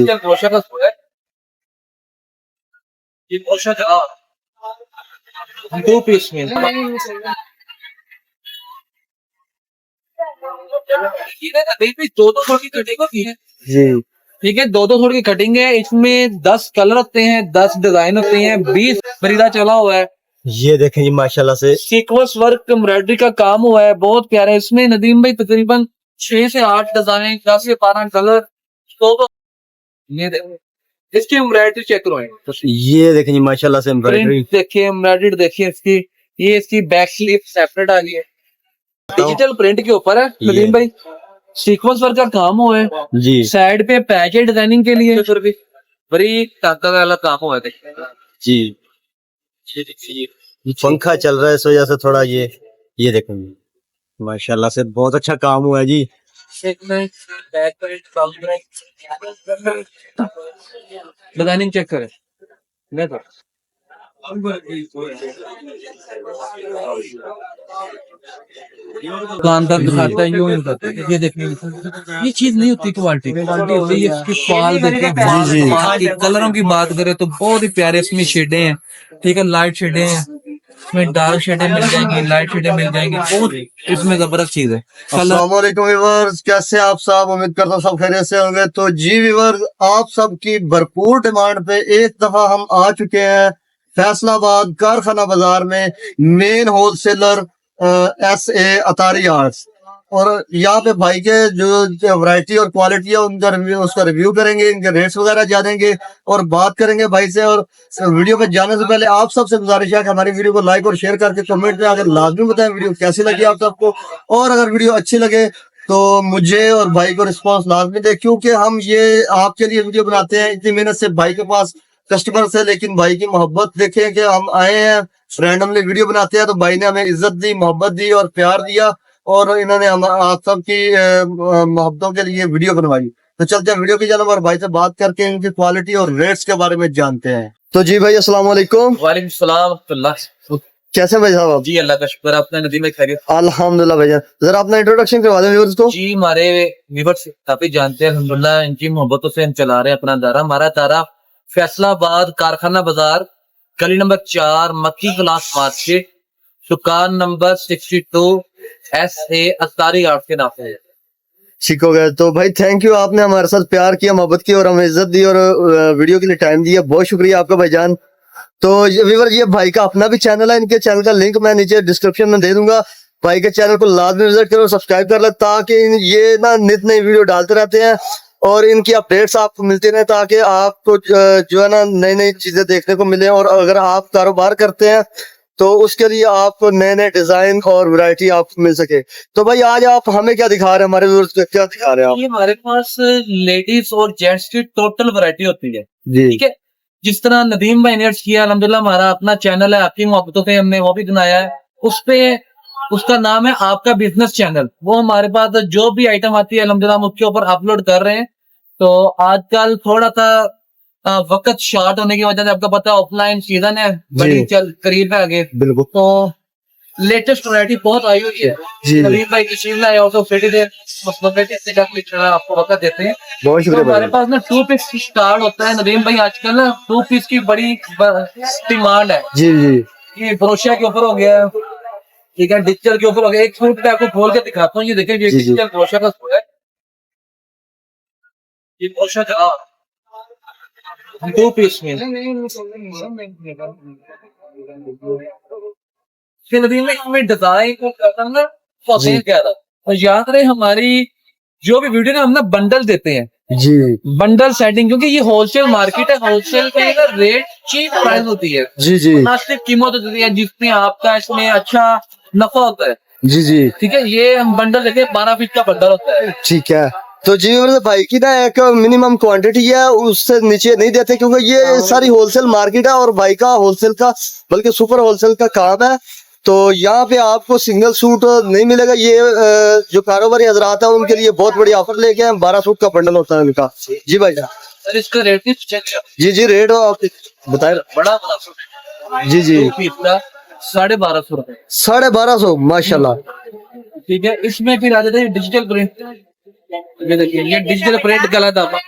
Digital crochet का suit है। ये क्रोशा का 2 पीस में ये ना अभी भी 2-2 सौ की कटिंग होती है। जी ठीक है, 2-2 सौ की कटिंग है। इसमें 10 कलर होते हैं, 10 डिजाइन होते हैं, 20 खरीदा चला हुआ है। ये देखें जी माशाल्लाह से सीक्वेंस वर्क एम्ब्रॉयडरी का काम हुआ है, बहुत प्यारा है। इसमें नदीम भाई तकरीबन 6 से 8 डिजाइन, 10 से 12 कलर। तो ये देखो, इसकी एम्ब्रॉयडरी चेक करो, ये देखें जी माशाल्लाह से एम्ब्रॉयडरी प्रिंट देखिए, एम्ब्रॉयडरी देखिए इसकी। ये इसकी बैक स्लीव सेपरेट आ गई है, डिजिटल प्रिंट के ऊपर है नदीम भाई। सीक्वेंस वर्क का काम हुआ है जी साइड पे, पैच है डिजाइनिंग के लिए। फिर भी बड़ी ताकत वाला काम हुआ है देखिए। जी पंखा चल रहा है इस वजह से थोड़ा ये देखें माशाल्लाह से बहुत अच्छा काम हुआ है जी। डिजाइनिंग चेक करें। दुकानदार दिखाता है, यूं करता है। ये देखिए, ये चीज नहीं होती क्वालिटी, क्वालिटी होती है इसकी फाल देखिए। फाल की कलरों की बात करें तो बहुत ही प्यारे इसमें शेडें हैं। ठीक है, लाइट शेडें हैं, इसमें डार्क शेडें मिल जाएंगी, लाइट शेडें मिल जाएंगी। बहुत इसमें जबरदस्त चीज है। अस्सलाम वालेकुम व्यूअर्स, कैसे आप सब? उम्मीद करता हूँ सब खैरियत से होंगे। तो जी व्यूअर्स, आप सब की भरपूर डिमांड पे एक दफा हम आ चुके हैं फैसलाबाद कारखाना बाजार में, main wholesaler SA Attari arts. और यहाँ पे भाई के जो वैरायटी और क्वालिटी है उसका रिव्यू करेंगे, इनके रेट्स वगैरह जानेंगे और बात करेंगे भाई से। और वीडियो पे जाने से पहले आप सबसे गुजारिश है कि हमारी वीडियो को लाइक और शेयर करके कमेंट में अगर लाजमी बताएं वीडियो कैसी लगी आप सबको। और अगर वीडियो अच्छी लगे तो मुझे और भाई को रिस्पांस लाजमी दे, क्योंकि हम ये आपके लिए वीडियो बनाते हैं इतनी मेहनत से भाई के पास कस्टमर से। लेकिन भाई की मोहब्बत देखें कि हम आए हैं रैंडमली वीडियो बनाते हैं, तो भाई ने हमें इज्जत दी, मोहब्बत दी और प्यार दिया, और इन्होंने हम आप सबकी मोहब्बतों के लिए वीडियो बनवाई। तो चलते हैं वीडियो की जानब और भाई से बात करके इनकी क्वालिटी और रेट्स के बारे में जानते हैं। तो जी भाई अस्सलाम वालेकुम। वालेकुम सलाम। कैसे भाई साहब आप? जी अल्लाह का शुक्र, अपना नदीम भाई खैरियत? अल्हम्दुलिल्लाह भाईजान, जरा अपना इंट्रोडक्शन करवा दें व्यूअर्स को। जी हमारे व्यूअर्स काफी जानते हैं अल्हम्दुलिल्लाह, इनकी मोहब्बतों से हम चला रहे हैं अपना दारा। हमारा दारा फैसलाबाद कारखाना बाजार, गली नंबर 4, मक्की क्लास मार्केट, दुकान नंबर 62, SA अतारी आर्ट के नाम से। ठीक हो गया। तो भाई थैंक यू, आपने हमारे साथ प्यार किया, मोहब्बत की और हमें इज्जत दी और वीडियो के लिए टाइम दिया, बहुत शुक्रिया आपका भाईजान। तो व्यूअर, ये भाई का अपना भी चैनल है, इनके चैनल का लिंक मैं नीचे डिस्क्रिप्शन में दे दूंगा। भाई के चैनल को लाजमी विजिट करो, सब्सक्राइब कर लो, ताकि ये ना नित नई वीडियो डालते रहते हैं और इनकी अपडेट्स आपको मिलती रहे, ताकि आपको जो है ना नई नई चीजें देखने को मिले। और अगर आप कारोबार करते हैं तो उसके लिए आपको नए नए डिजाइन और वैरायटी आपको मिल सके। तो भाई आज आप हमें क्या दिखा रहे हैं, हमारे व्यूअर्स को क्या दिखा रहे हैं आप? ये हमारे पास लेडीज और जेंट्स की टोटल वैरायटी होती है। जी ठीक है, जिस तरह नदीम भाई ने अर्ज किया, अल्हम्दुलिल्लाह हमारा अपना चैनल है, आपकी मोहब्बतों से हमने वो भी बनाया है। उस पे उसका नाम है आपका बिजनेस चैनल। वो हमारे पास जो भी आइटम आती है अल्हम्दुलिल्लाह हम उसके ऊपर अपलोड कर रहे हैं। तो आजकल थोड़ा सा वक्त शॉर्ट होने की वजह से, आपका पता है ऑफलाइन सीजन है, बड़ी चल करीब है आगे, बिल्कुल। तो लेटेस्ट वैरायटी बहुत आई हुई है। जी नदीम भाई तशरीफ लाए और तो आपको वक्त देते हैं। बहुत तो शुक्रिया हमारे भाई। पास ना 2 पीस स्टार्ट होता है नदीम भाई। आजकल ना 2 पीस की बड़ी डिमांड है। जी जी ये ब्रोशिया के ऊपर हो गया, ठीक है, डिजिटल के ऊपर हो गया। एक सूट मैं आपको खोल के दिखाता हूँ, ये देखिए, ये जी, जी। डिजिटल ब्रोशिया का सूट है। ये ब्रोशिया का 2 पीस में फिर नदीम भाई हमें डिजाइन को करना ना पसंद क्या था। और याद रहे हमारी जो भी वीडियो ना हम ना बंडल देते हैं जी बंडल सेटिंग, क्योंकि ये होलसेल मार्केट है। होलसेल का ना रेट चीप प्राइस होती है, जी जी मुनासिब कीमत होती है, जिसमें आपका इसमें अच्छा नफा होता है। जी जी ठीक है, ये हम बंडल देते हैं, 12 पीस का बंडल होता है। ठीक है। तो जी मतलब भाई की ना एक मिनिमम क्वांटिटी है, उससे नीचे नहीं देते, क्योंकि ये सारी होलसेल मार्केट है और भाई का होलसेल का बल्कि सुपर होलसेल का काम है। तो यहाँ पे आपको सिंगल सूट नहीं मिलेगा। ये जो कारोबारी हजरात है उनके लिए बहुत बड़ी ऑफर लेके हैं, 12 सूट का बंडल होता है उनका। जी भाई सर इसका रेट नहीं जी जी रेट आप बताए। बड़ा वाला जी जी 2 पीस का 1250 रुपए। 1250 माशाल्लाह। ठीक है, इसमें फिर आ जाता है डिजिटल प्रिंट। ये देखिए, ये डिजिटल प्रिंट गला दामा,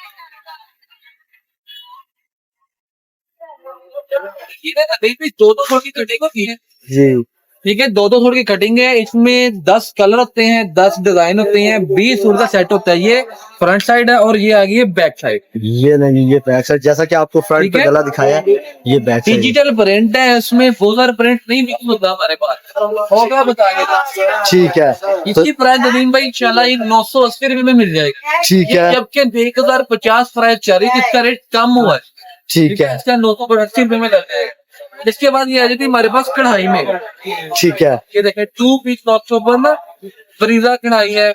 ये ना अभी भी 2-2 फुट की कटिंग होती है, जी ठीक है, 2-2 फुट की कटिंग है, इसमें 10 कलर होते हैं, 10 डिजाइन होते हैं, 20 फुट का सेट होता है। ये फ्रंट साइड है और ये आ गई है बैक साइड, ये नहीं, ये बैक साइड जैसा कि आपको फ्रंट ठीक पे है। गला दिखाया है, ये बैक साइड है। डिजिटल प्रिंट है, इसमें फोल्डर प्रिंट नहीं मिक्स होता हमारे पास, होगा बताएंगे। ठीक है तो इसकी प्राइस नदीम भाई इंशाल्लाह ये 980 रुपए में मिल जाएगी, ठीक है जबकि 1050 प्राइस चल रही है, इसका रेट कम हुआ है, ठीक है इसका 980 रुपए में लग जाएगा। इसके बाद ये आ जाती है हमारे पास कढ़ाई में, ठीक है ये देखें 2 पीस नॉट ऊपर ना बरीदा कढ़ाई है,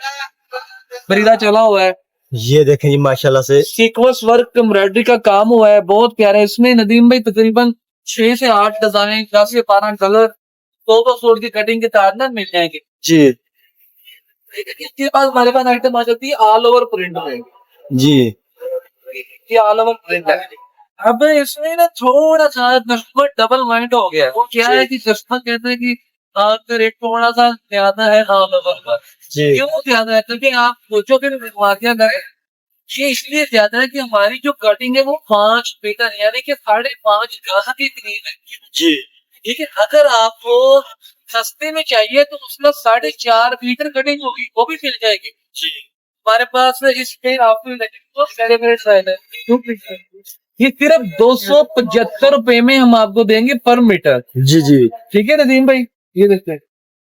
बरीदा चला हुआ है, ये देखें जी माशाल्लाह से सीक्वेंस वर्क एम्ब्रॉयडरी का काम हुआ है, बहुत प्यारा है। इसमें नदीम भाई तकरीबन 6 से 8 डिजाइन, 10 से 12 कलर, 2-2 सूट की कटिंग के साथ ना मिल जाएंगे। जी इसके बाद हमारे पास आइटम आ जाती है ऑल ओवर प्रिंट में, जी ये ऑल ओवर प्रिंट है। अब इसमें ना थोड़ा सा कस्टमर डबल माइंड हो गया है। वो क्या है कि कस्टमर कहते हैं कि आपका रेट थोड़ा सा ज्यादा है ऑल ओवर पर। जी क्यों ज्यादा है? क्योंकि आप सोचो कि वाकया करें, ये इसलिए ज्यादा है कि हमारी जो कटिंग है वो 5 मीटर यानी कि 5.5 गज के करीब है। जी ठीक है, अगर आपको सस्ते में चाहिए तो उसमें 4.5 मीटर कटिंग होगी, वो भी मिल जाएगी। जी हमारे पास इसमें आपको ये सिर्फ 275 रुपए में हम आपको देंगे पर मीटर। जी जी ठीक है नदीम भाई, ये देखते हैं,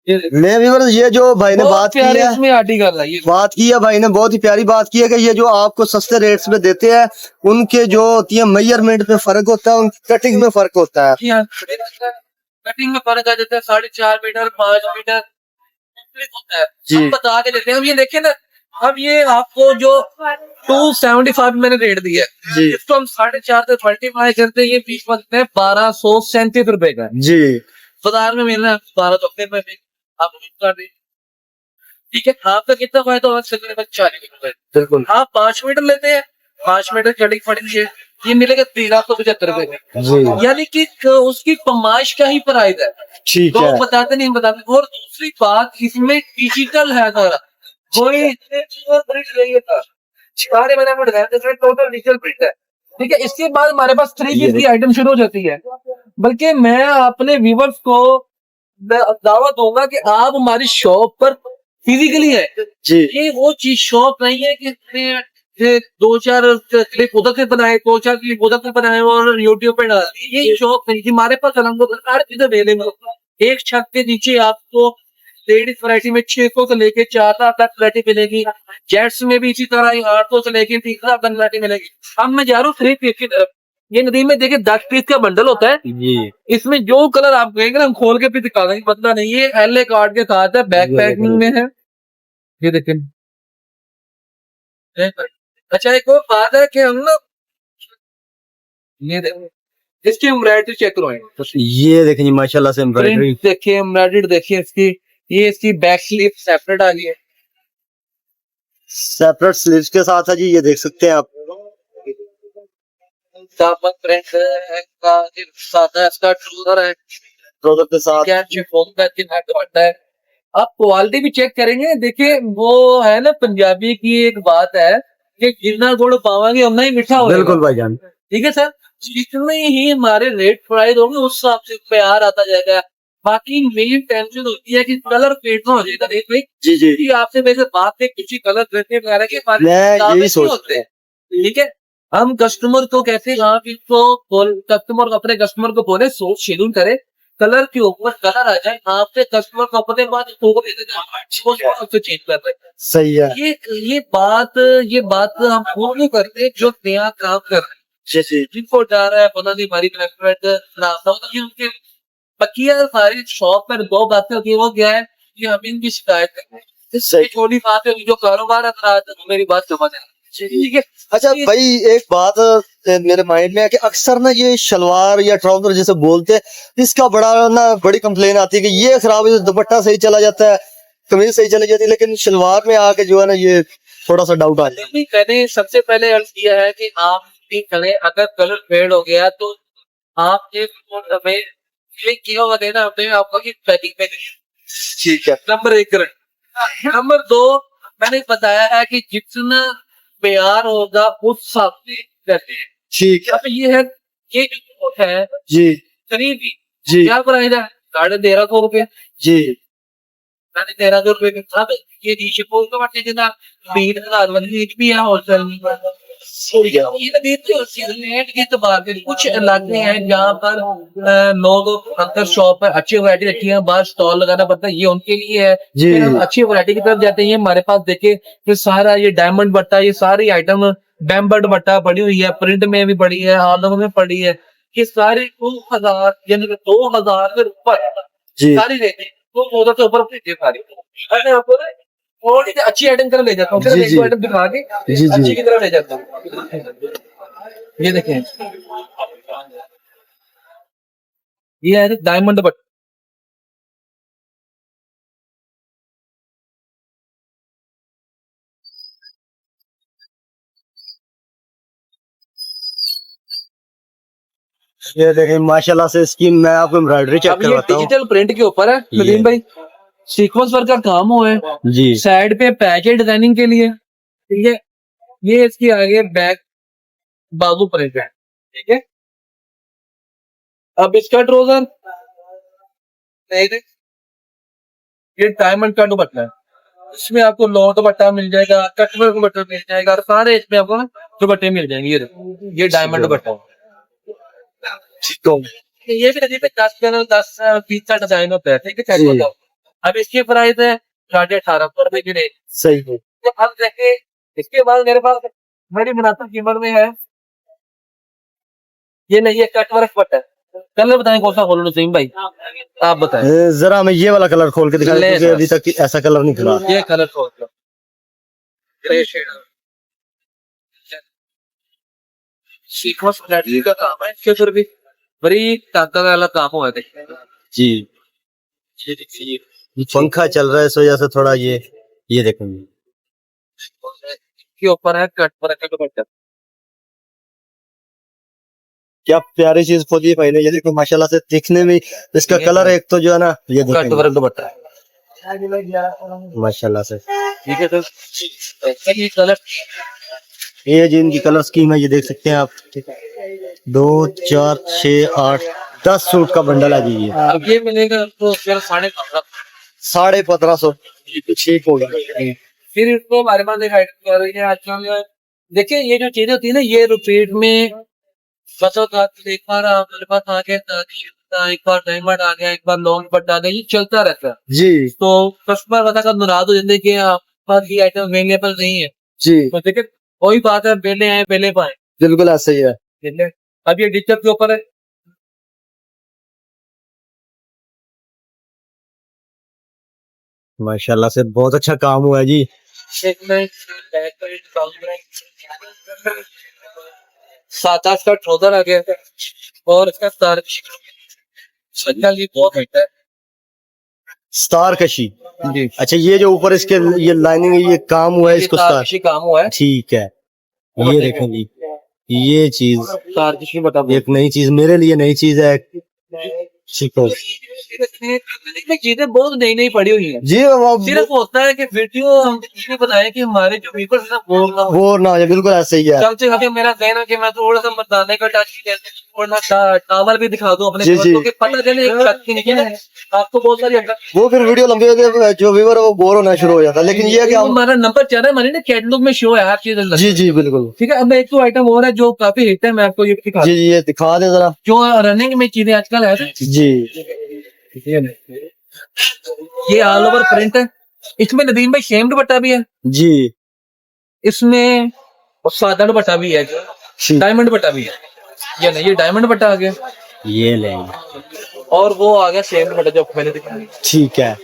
ये देखते हैं। मैं भी ये जो भाई ने बहुत बात की प्यारे है, इसमें आर्टिकल है, ये बात की है भाई ने, बहुत ही प्यारी बात की है कि ये जो आपको सस्ते रेट्स में देते हैं उनके जो होती है मेजरमेंट में फर्क होता है, उनकी कटिंग में फर्क होता है। कटिंग में फर्क आ जाता है, 4.5 मीटर 5 मीटर होता है। जी। हम बता के देते हैं। अब ये देखिए ना, अब ये आपको जो 275 मैंने रेट दिया है, जी। इसको हम 4.5 से 25 करते हैं, ये पीस बनते हैं 1237 रुपए का। जी बाजार में मिल रहा है 1200 रुपए में, आप कर दीजिए। ठीक है, आपका कितना फायदा होगा? 40 रुपए। बिल्कुल आप 5 मीटर लेते हैं, 5 मीटर कटिंग पड़ी है, ये मिलेगा 1375 रुपए में। जी यानी कि उसकी पमाइश का ही प्राइस है। ठीक है लोग बताते नहीं बताते। और दूसरी बात, इसमें डिजिटल है सारा, कोई प्रिंट नहीं है, सारे मैंने आपको बताया टोटल डिजिटल प्रिंट है। ठीक है, इसके बाद हमारे पास 3 पीस की आइटम शुरू हो जाती है। बल्कि मैं अपने व्यूवर्स को दावा दूंगा कि आप हमारी शॉप पर फिजिकली है। जी ये वो चीज शॉप नहीं है कि ये 2-4 क्लिप उधर से बनाए, 2-4 क्लिप उधर से बनाए और यूट्यूब पे डाल दिए। ये शॉप नहीं, हमारे पास हर चीज अवेलेबल। एक छत के नीचे आपको लेडीज वैरायटी में 600 से लेके 4,000 तक वैरायटी मिलेगी, जेंट्स में भी इसी तरह ही 800 से लेके 3,000 तक वैरायटी मिलेगी। अब मैं जा रहा हूँ 3 पीस की तरफ। ये नदीम में देखिए 10 पीस का बंडल होता है, जी इसमें जो कलर आप कहेंगे ना हम खोल के भी दिखा देंगे, बदला नहीं। ये LA कार्ड के साथ है, बैक पैकिंग में है, ये देखें। अच्छा, एक और बात है कि हम ना, ये देखो इसकी एम्ब्रॉयडरी चेक करवाएं, ये देखें जी माशाल्लाह से एम्ब्रॉयडरी प्रिंट देखिए, एम्ब्रॉयडरी देखिए इसकी। ये इसकी बैक स्लीव सेपरेट आ गई है, सेपरेट स्लीव्स के साथ है जी, ये देख सकते हैं आप। दामन प्रिंट है, इसका सादा है, इसका ट्रूजर है, ट्राउजर के साथ क्या शिफॉन का बनता है। आप क्वालिटी भी चेक करेंगे, देखिए वो है ना पंजाबी की एक बात है कि जितना गुड़ पावांगे उतना ही मीठा होगा। बिल्कुल भाईजान। ठीक है सर, जितने ही हमारे रेट प्राइस होंगे उस हिसाब से प्यार आता जाएगा। बाकी मेन टेंशन होती है कि कलर फेड ना हो जाएगा। देख भाई जी जी जी, आपसे वैसे बात है कुछ ही कलर रहते हैं कि हमारे मैं किताबें यही नहीं होते हैं। ठीक है, हम कस्टमर को कहते हैं आप इसको कस्टमर अपने कस्टमर को बोले सोच शेड्यूल करे, कलर के ऊपर कलर आ जाए, आपके कस्टमर को अपने बाद चेंज कर रहे हैं। सही है। ये बात हम वो नहीं करते जो नया काम कर रहे हैं, जी जी जिनको जा रहा है पता नहीं हमारी उनके बकिया सारी शॉप पर 2 बातें होती है। वो क्या है कि हम इनकी शिकायत करते हैं, सही। छोटी बात है, जो कारोबार है मेरी बात समझ है। ठीक है, अच्छा भाई एक बात मेरे माइंड में है कि अक्सर ना ये शलवार या ट्राउजर जैसे बोलते हैं, इसका बड़ी कंप्लेन आती है कि ये खराब है, दुपट्टा सही चला जाता है, कमीज सही चली जाती है, लेकिन शलवार में आके जो है ना ये थोड़ा सा डाउट आ जाता है। मैंने सबसे पहले अर्ज किया है कि आप करें, अगर कलर फेड हो गया तो आप ये हमें क्लिक किया होगा देना हमने आपको कि पैकिंग पे ठीक है नंबर 1 करें। नंबर 2 मैंने बताया है कि जितना प्यार होगा उस हिसाब से करते हैं। ठीक है अब ये है, ये है जी 3 जी क्या प्राइस है? 1350 जी 1350 के साथ ये नीचे पोस्ट तो बाटे जिना 3000 वाली एक भी है होलसेल ये नदीम जो सीजनेट के एतबार से कुछ इलाके हैं जहाँ पर लोग अंदर शॉप पर अच्छी वैरायटी रखी है, बाहर स्टॉल लगाना पड़ता है, ये उनके लिए है। जी। फिर हम अच्छी वैरायटी की तरफ जाते हैं, ये हमारे पास देखे फिर सारा ये डायमंड बट्टा, ये सारी आइटम बैम्बर्ड बट्टा पड़ी हुई है, प्रिंट में भी पड़ी है, आलम में पड़ी है, ये सारी 2000 यानी कि 2000 से ऊपर जी सारी रेंज तो 14 से ऊपर भेजिए सारी। अरे आपको ना थोड़ी सी अच्छी आइटम तरह ले जाता हूँ, जी, एक जी। दो आइटम दिखा के जी, जी। अच्छी की तरह ले जाता हूँ। ये देखें, ये है डायमंड बट ये देखें माशाल्लाह से इसकी मैं आपको एम्ब्रॉयडरी चेक अब ये करवाता हूँ। डिजिटल प्रिंट के ऊपर है नदीम भाई, सीक्वेंस वर्क का काम हुआ है, जी साइड पे पैच है डिजाइनिंग के लिए, ठीक है। ये इसकी आगे बैक बाजू प्रिंट है, ठीक है। अब इसका ट्रोजर ये डायमंड का दुपट्टा है, इसमें आपको लॉन्ग दुपट्टा मिल जाएगा, कटवर्क दुपट्टा मिल जाएगा, और सारे इसमें आपको ना दुपट्टे मिल जाएंगे। ये देखो, ये डायमंड दुपट्टा है। ठीक है ये भी नदी पे 10-20 का डिजाइन होता है, ठीक है। जी। अब इसकी प्राइस है 1850 की रेंज। सही है तो अब देखिए इसके बाद मेरे पास मेरी मुनासिब कीमत में है, ये नहीं है कटवर्क दुपट्टा। कलर बताएं कौन सा खोलो नसीम भाई, आप बताएं। जरा हमें ये वाला कलर खोल के दिखा ले क्योंकि अभी तक ऐसा कलर नहीं खुला। ये कलर खोल लो, ग्रे शेड सीक्वेंस फ्लैटरी का काम है, इसके ऊपर भी बड़ी ताकत वाला काम हुआ है। जी ये देखिए पंखा चल रहा है इस वजह से थोड़ा ये देखेंगे के ऊपर है कटवर्क का दुपट्टा। क्या प्यारी चीज खोली है भाई ने। ये देखो माशाल्लाह से दिखने में इसका कलर एक तो जो है ना ये देखेंगे कटवर्क दुपट्टा माशाल्लाह से। ठीक है। तो ये कलर ये जी इनकी कलर स्कीम है, ये देख सकते हैं आप। 2 4 6 8 10 सूट का बंडल है जी। ये अब ये मिलेगा तो फिर 1550 1550 ठीक होगा। फिर इसको हमारे पास एक आइटम कर रही है आजकल। देखिए ये जो चीजें होती है ना, ये रिपीट में एक बार मेरे पास आ गया, एक बार डायमंड आ गया, एक बार लॉन्ग बट आ गया, ये चलता रहता है। जी तो कस्टमर पता कर नाराज हो जाते हैं कि आपके पास ये आइटम अवेलेबल नहीं है। जी तो देखिए वही बात है, पहले आए पहले पाए। बिल्कुल ऐसा ही है। ठीक है। अब ये डिजिटल के ऊपर है, माशाल्लाह से बहुत अच्छा काम हुआ है जी। एक मिनट, बैक पर 7-8 का ट्राउजर आ गया है, और इसका तार सज्जल ये बहुत घंटा है स्टार कशी। जी। अच्छा ये जो ऊपर इसके ये लाइनिंग ये काम हुआ है इसको स्टार तारकशी काम हुआ है। ठीक है। ये देखें जी ये चीज तारकशी बता दो। एक नई चीज मेरे लिए नई चीज है। ठीक है इसमें चीजें बहुत नई नई पड़ी हुई है। जी सिर्फ होता है कि वीडियो हम इसलिए बताएं कि हमारे जो व्यूअर्स हैं बोर ना हो। वो ना हो बिल्कुल ऐसे ही है। कम से कम मेरा कहना है कि मैं थोड़ा सा मर्दाने का टच थोड़ा टावल भी दिखा दूं अपने जी, दोस्तों जी। के, पता चले एक छत के नीचे ना आपको बहुत सारी वो फिर वीडियो लंबी होती है जो व्यूअर है वो बोर होना शुरू हो जाता है। लेकिन ये है कि हम हमारा नंबर चल रहा है, मैंने ना कैटलॉग में शो है हर चीज अंदर। जी जी बिल्कुल ठीक है। अब एक तो आइटम और है जो काफी हिट है, मैं आपको ये दिखा जी जी ये दिखा दे जरा। जो रनिंग में चीजें आजकल है ना, जी ये ऑल ओवर प्रिंट है, इसमें नदीम भाई सेम दुपट्टा भी है, जी इसमें और सादा दुपट्टा भी है, ठीक। डायमंड दुपट्टा भी है। ये नहीं, ये डायमंड दुपट्टा आ गया, ये लेंगे और वो आ गया सेम दुपट्टा जो मैंने दिखाया। ठीक है।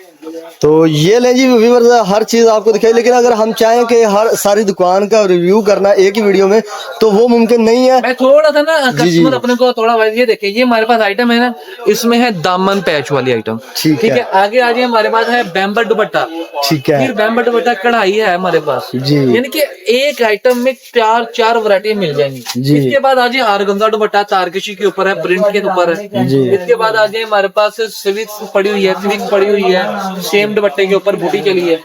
तो ये लें जी व्यूअर्स हर चीज आपको दिखाई। लेकिन अगर हम चाहें कि हर सारी दुकान का रिव्यू करना एक ही वीडियो में तो वो मुमकिन नहीं है। मैं थोड़ा सा ना जी, जी। कस्टमर अपने को थोड़ा ये देखिए, ये हमारे पास आइटम है ना, इसमें है दामन पैच वाली आइटम। ठीक ठीक है। है। आगे आगे हमारे पास है बैम्बर दुपट्टा, ठीक है फिर बैम्बर दुपट्टा कढ़ाई है हमारे पास। जी। यानी कि एक आइटम में चार वैरायटी मिल जाएंगी। जी। इसके बाद आ जाए आरगंजा दुपट्टा, तारकशी के ऊपर है, प्रिंट के ऊपर है। जी। इसके बाद आ जाए हमारे पास सिविक्स पड़ी हुई है, सिविक पड़ी हुई है, सेम दुपट्टे के ऊपर बूटी चली है।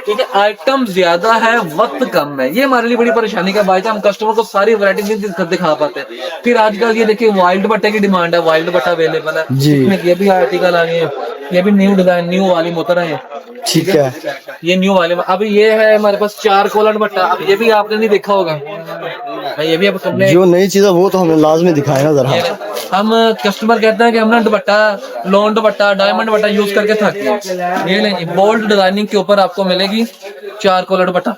ठीक है, आइटम ज्यादा है, वक्त कम है, ये हमारे लिए बड़ी परेशानी का बात है। हम कस्टमर को सारी वैरायटी नहीं दिखा पाते। फिर आजकल ये देखिए वाइल्ड बट्टे की डिमांड है, वाइल्ड बट्टा अवेलेबल है जी। इसमें, ये भी आर्टिकल आ गए हैं, ये भी न्यू डिजाइन, न्यू वाली मोटर है। ठीक है, ये न्यू वाले, अब ये है हमारे पास 4 कॉलर बट्टा, अब ये भी आपने नहीं देखा होगा, ये भी अब सबने, जो नई चीज है वो तो हमें लाजमी दिखाए ना जरा। हम कस्टमर कहते हैं कि हमने दुपट्टा, लॉन दुपट्टा, डायमंड दुपट्टा यूज करके थक गए। ये लेंगे बोल्ड डिजाइनिंग के ऊपर आपको मिलेगी 4 कॉलर दुपट्टा,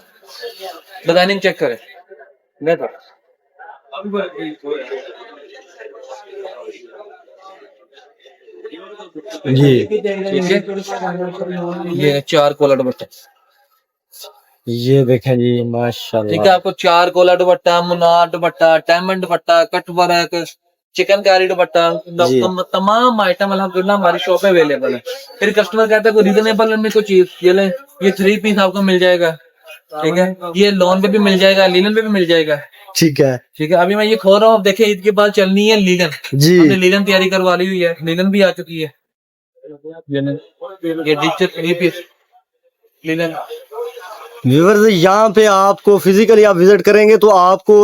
डिजाइनिंग चेक करें। जी, ठीक है, ये 4 कॉलर दुपट्टा, ये देखें जी, माशाल्लाह। ठीक है, आपको 4 कॉलर दुपट्टा, मुनार dupatta, diamond dupatta, cut work, chikankari dupatta, तमाम आइटम अल्हम्दुलिल्लाह हमारी शॉप में अवेलेबल है। फिर कस्टमर कहता है कोई रीजनेबल में कोई चीज, ये ले, ये 3 पीस आपको मिल जाएगा, ठीक है, ये लॉन पे भी मिल जाएगा, लीलन पे भी मिल जाएगा। ठीक है, ठीक है, अभी मैं ये खोल रहा हूँ, देखिए ईद के बाद चलनी है लीलन, जी, हमने लीलन तैयारी करवा ली हुई है, लीलन भी आ चुकी है। ये डिजिटल 3 पीस लीलन। व्यूअर्स, यहाँ पे आपको फिजिकली आप विजिट करेंगे तो आपको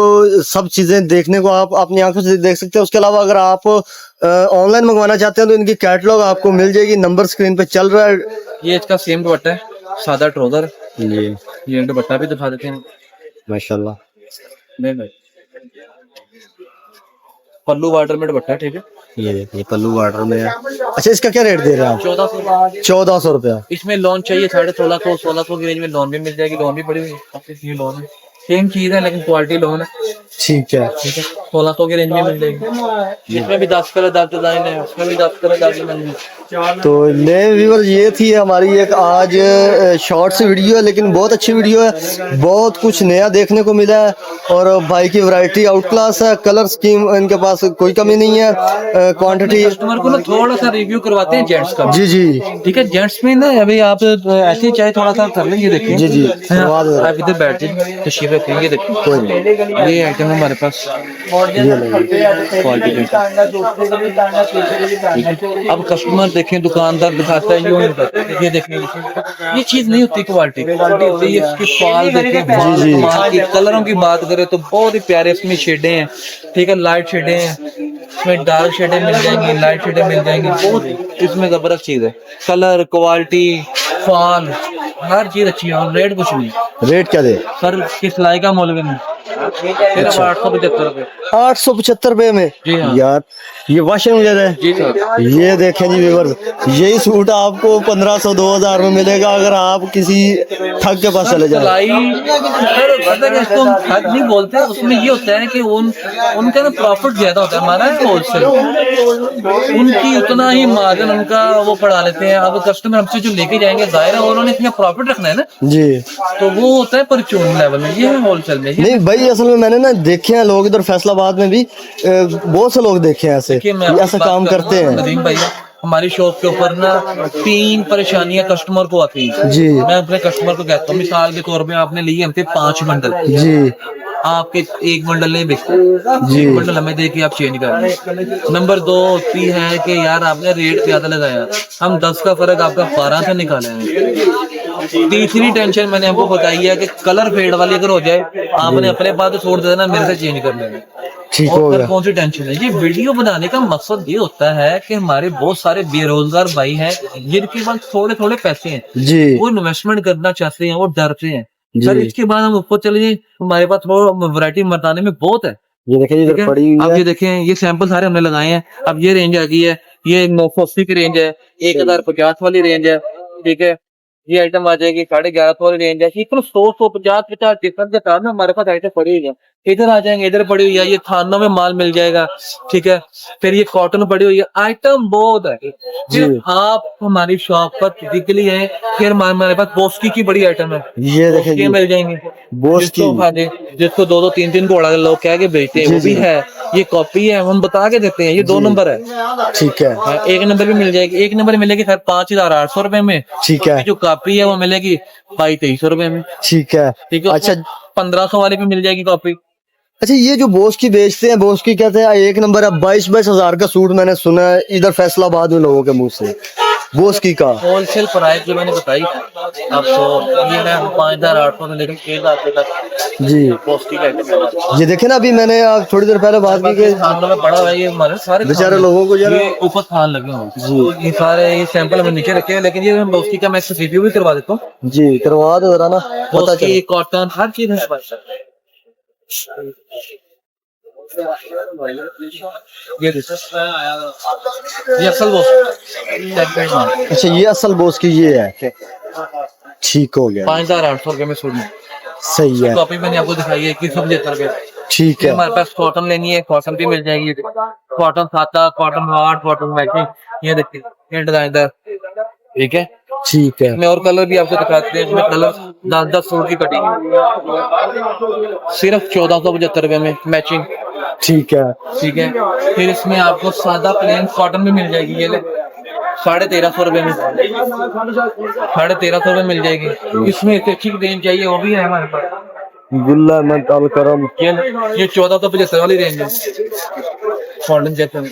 सब चीजें देखने को आप अपनी आंखों से देख सकते हैं। उसके अलावा अगर आप ऑनलाइन मंगवाना चाहते हैं तो इनकी कैटलॉग आपको मिल जाएगी, नंबर स्क्रीन पे चल रहा है। ये इसका सेम दुपट्टा है, सादा ट्राउजर, जी, ये दुपट्टा भी दिखा देते हैं। माशाल्लाह। नहीं भाई, पल्लू वाटर में दुपट्टा है, ठीक है, ये पल्लू वाटर में है। अच्छा, इसका क्या रेट दे रहे हैं आप? 1400। 1400 रुपया। इसमें लोन चाहिए 1650, 1600 की रेंज में लोन भी मिल जाएगी, लोन भी पड़ी हुई है, ये लोन है, सेम चीज है लेकिन क्वालिटी लोन है। ठीक है, ठीक है, 1600 की रेंज में मिल जाएगी। इसमें भी 10 कलर 10 डिजाइन है, उसमें भी 10 कलर 10 डिजाइन है। तो ले व्यूअर्स, ये थी हमारी एक आज शॉर्ट्स वीडियो है, लेकिन बहुत अच्छी वीडियो है, बहुत कुछ नया देखने को मिला है। और भाई की वैरायटी आउट क्लास है, कलर स्कीम इनके पास कोई कमी नहीं है, क्वांटिटी। कस्टमर को ना थोड़ा सा रिव्यू करवाते हैं जेंट्स का। जी जी, ठीक है, जेंट्स में ना अभी आप ऐसे ही चाहे थोड़ा सा कर लेंगे, देखिए। जी जी, हाँ, आप इधर बैठ जाइए, तशरीफ रखेंगे, देखिए ये आइटम है हमारे पास, क्वालिटी। अब कस्टमर देखें, दुकानदार दिखाता है यूं नहीं करता, ये देखने ये चीज नहीं होती, क्वालिटी होती है इसकी। फाल देखें, फाल कमाल की, कलरों की बात करें तो बहुत ही प्यारे इसमें शेडें हैं, ठीक है, लाइट शेडें हैं, इसमें डार्क शेडें मिल जाएंगी, लाइट शेडें मिल जाएंगी, बहुत इसमें जबरदस्त चीज है, कलर, क्वालिटी, फाल, हर चीज अच्छी है। और रेट कुछ नहीं, रेट क्या दे? सर किस सिलाई का मौलवी नहीं, सिर्फ 875 रुपए। 875 रुपए में? जी हाँ। यार ये वॉशिंग मशीन है। जी सर, ये देखें जी व्यूअर्स, यही सूट आपको 1500 2000 में मिलेगा अगर आप किसी ठग के पास चले जाए। सिलाई सर पता है इसको हम ठग नहीं बोलते, उसमें ये होता है कि उनका ना प्रॉफिट ज्यादा होता है, हमारा होलसेल, उनकी उतना ही मार्जिन उनका वो बढ़ा लेते हैं। अब कस्टमर हमसे जो लेके जाएंगे, जाहिर है उन्होंने इसमें प्रॉफिट रखना है ना जी, तो वो होता है परचून लेवल में, ये है होलसेल में। नहीं भाई, असल में मैंने ना देखे हैं लोग इधर फैसलाबाद में भी, बहुत से लोग देखे हैं ऐसा काम करते हैं। नदीम भैया, हमारी शॉप के ऊपर ना 3 परेशानियां कस्टमर को आती हैं जी। मैं अपने कस्टमर को कहता हूँ, मिसाल के तौर पे आपने लिए हमसे 5 बंडल जी, आपके 1 बंडल नहीं बिकता जी, 1 बंडल हमें दे के आप चेंज कर। नंबर 2 होती है कि यार आपने रेट ज्यादा लगाया, हम 10 का फर्क आपका 12 से निकाले हैं। तीसरी टेंशन मैंने आपको बताई है कि कलर फेड वाली अगर हो जाए, आपने अपने पास छोड़ देना, मेरे से चेंज कर लेना, ठीक हो गया। कौन सी टेंशन है? ये वीडियो बनाने का मकसद ये होता है कि हमारे बहुत सारे बेरोजगार भाई हैं जिनके पास थोड़े थोड़े पैसे हैं जी, वो इन्वेस्टमेंट करना चाहते हैं, वो डरते हैं सर। इसके बाद हम ऊपर चले जाए, हमारे पास थोड़ा वैरायटी बताने में बहुत है। ये देखें इधर पड़ी हुई है, अब ये देखें, ये सैंपल सारे हमने लगाए हैं। अब ये रेंज आ गई है, ये 980 की रेंज है, 1050 वाली रेंज है, ठीक है, ये आइटम आ जाएगी 1150 वाली रेंज है। 100 150 50 डिफरेंट के साथ हमारे पास आइटम पड़ी हुई है। इधर आ जाएंगे, इधर पड़ी हुई है, ये थानों में माल मिल जाएगा, ठीक है। फिर ये कॉटन पड़ी हुई है, आइटम बहुत है। फिर आप हमारी शॉप पर फिजिकली है, फिर हमारे पास बोस्की की बड़ी आइटम है, ये देखिए मिल जाएंगे जिसको 2-2 3-3 घोड़ा लोग कह के बेचते हैं, वो भी है। ये कॉपी है, हम बता के देते हैं, ये 2 नंबर है, ठीक है। 1 नंबर भी मिल जाएगी, 1 नंबर मिलेगी सर 5800 रुपए में, ठीक है। जो कॉपी है वो मिलेगी 2200 रुपए में, ठीक है, ठीक है। अच्छा, 1500 वाली भी मिल जाएगी कॉपी। अच्छा, ये जो बोस की बेचते हैं, बोस की कहते हैं 1 नंबर है, 22-22 हजार का सूट मैंने सुना है इधर फैसलाबाद में लोगों के मुंह से। बोस्की का। होलसेल प्राइस जो मैंने बताई आपको, ये है 5,800 में, लेकिन 6,000 तक जी पौष्टिक आइटम ये देखे ना, अभी मैंने आप थोड़ी देर पहले बात की कि खानों में पड़ा हुआ है, ये हमारे सारे बेचारे खाने लोगों को जरा ये ऊपर खान लगे हों। ये सारे ये सैंपल हमने नीचे रखे हैं, लेकिन ये पौष्टिक का मैं इससे रिव्यू भी करवा देता हूँ। जी करवा दो जरा ना, पता पौष्टिक चले। कॉटन हर चीज है हमारे पास। ये देखो, ये असल वो अच्छा ये असल बोस्की ये है, ठीक हो गया, 5,800 में सूट में। सही है, कॉपी मैंने आपको दिखाई है 2175 ठीक ये है। हमारे पास कॉटन लेनी है, कॉटन भी मिल जाएगी। कॉटन साता, कॉटन हार्ड, कॉटन मैचिंग, ये देखिए ये डिजाइनर, ठीक है। ठीक है, इसमें और कलर भी आपको दिखाते हैं, इसमें कलर 10-10 सूट की कटिंग सिर्फ 1475 में मैचिंग, ठीक है, ठीक है। फिर इसमें आपको सादा प्लेन कॉटन भी मिल जाएगी, ये ले 1,350 में, 1,350 में मिल जाएगी। इसमें एक अच्छी रेंज चाहिए वो भी है हमारे पास। गुल्ला में तल करम, ये 1475 वाली रेंज है कॉटन जैसे में,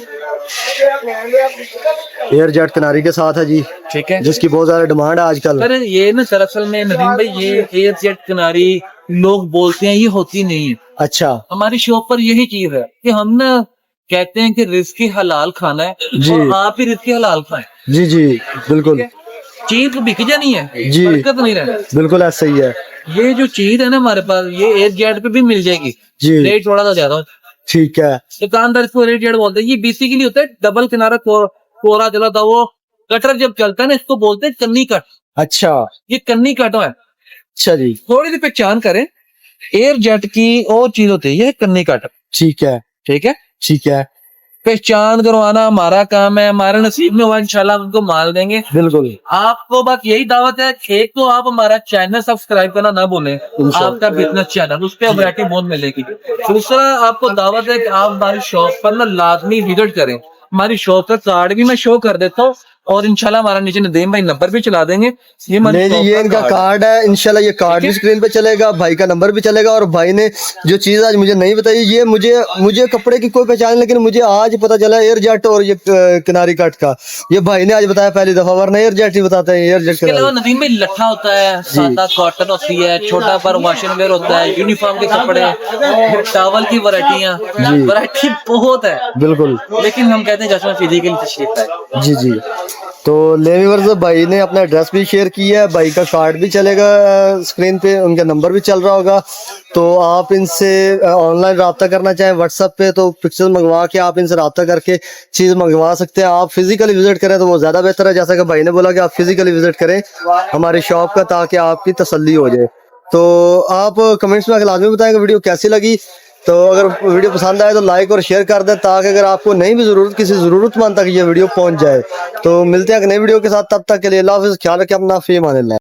एयर जेट किनारी के साथ है जी, ठीक है। जिसकी बहुत ज्यादा डिमांड है आजकल। सर ये ना दरअसल में नदीम भाई, ये एयर जेट किनारी लोग बोलते हैं, ये होती नहीं है। अच्छा हमारी शॉप पर यही चीज है कि हम ना कहते हैं कि रिस्क हलाल खाना है, जी। और आप ही रिस्क हलाल खाएं। जी जी बिल्कुल, चीज तो बिक जानी है, जी। बरकत नहीं रहना। बिल्कुल ऐसा ही है ये जो चीज है ना हमारे पास, ये एयर जेट पे भी मिल जाएगी, जी, रेट थोड़ा सा ज्यादा। ठीक है, दुकानदार इसको रेट जेट बोलते हैं। ये बेसिकली होता है डबल किनारा कोरा चला था, वो कटर जब चलता है ना, इसको बोलते हैं कन्नी कट। अच्छा ये कन्नी कट है। अच्छा जी, थोड़ी सी पहचान करें, एयर जेट की और चीज होती है, ये कन्नी कट, ठीक है, ठीक है। ठीक है, पहचान करवाना हमारा काम है, हमारे नसीब में हुआ इंशाल्लाह हम उनको माल देंगे। बिल्कुल आपको बस यही दावत है, एक तो आप हमारा चैनल सब्सक्राइब करना ना भूलें, आपका बिजनेस चैनल, उस पर वैरायटी बहुत मिलेगी। दूसरा आपको दावत है कि आप हमारी शॉप पर ना लाजमी विजिट करें। हमारी शॉप का कार्ड भी मैं शो कर देता हूँ, और इंशाल्लाह हमारा नीचे नदीम भाई नंबर भी चला देंगे। ये हमारी नहीं जी, shop ये का इनका कार्ड है, इंशाल्लाह ये कार्ड भी स्क्रीन पे चलेगा, भाई का नंबर भी चलेगा। और भाई ने जो चीज आज मुझे नहीं बताई, ये मुझे कपड़े की कोई पहचान नहीं, लेकिन मुझे आज पता चला एयर जेट और ये किनारी कट का, ये भाई ने आज बताया पहली दफा, वरना एयर जेट ही बताते हैं, एयर जेट इसके अलावा नदीम भाई लट्ठा होता है, सादा कॉटन होती है, छोटा पर वाशिंग वेयर होता है, यूनिफॉर्म के कपड़े, टॉवल की वैरायटियां, वैरायटी बहुत है। बिल्कुल, लेकिन हम कहते हैं जैसे फिजिकली तशरीफ है। जी जी। तो लेवीवर्स भाई ने अपना एड्रेस भी शेयर किया है, भाई का कार्ड भी चलेगा स्क्रीन पे, उनका नंबर भी चल रहा होगा। तो आप इनसे ऑनलाइन रब्ता करना चाहें व्हाट्सएप पे, तो पिक्चर मंगवा के आप इनसे रब्ता करके चीज मंगवा सकते हैं। आप फिजिकली विजिट करें तो वो ज्यादा बेहतर है, जैसा कि भाई ने बोला कि आप फिजिकली विजिट करें हमारी शॉप का, ताकि आपकी तसल्ली हो जाए। तो आप कमेंट्स में लाजमी बताएंगे वीडियो कैसी लगी। तो अगर वीडियो पसंद आए तो लाइक और शेयर कर दें, ताकि अगर आपको नहीं भी जरूरत, किसी जरूरतमंद तक ये वीडियो पहुंच जाए। तो मिलते हैं एक नई वीडियो के साथ, तब तक के लिए अल्लाह हाफिज़, ख्याल रखें अपना, फी अमान अल्लाह।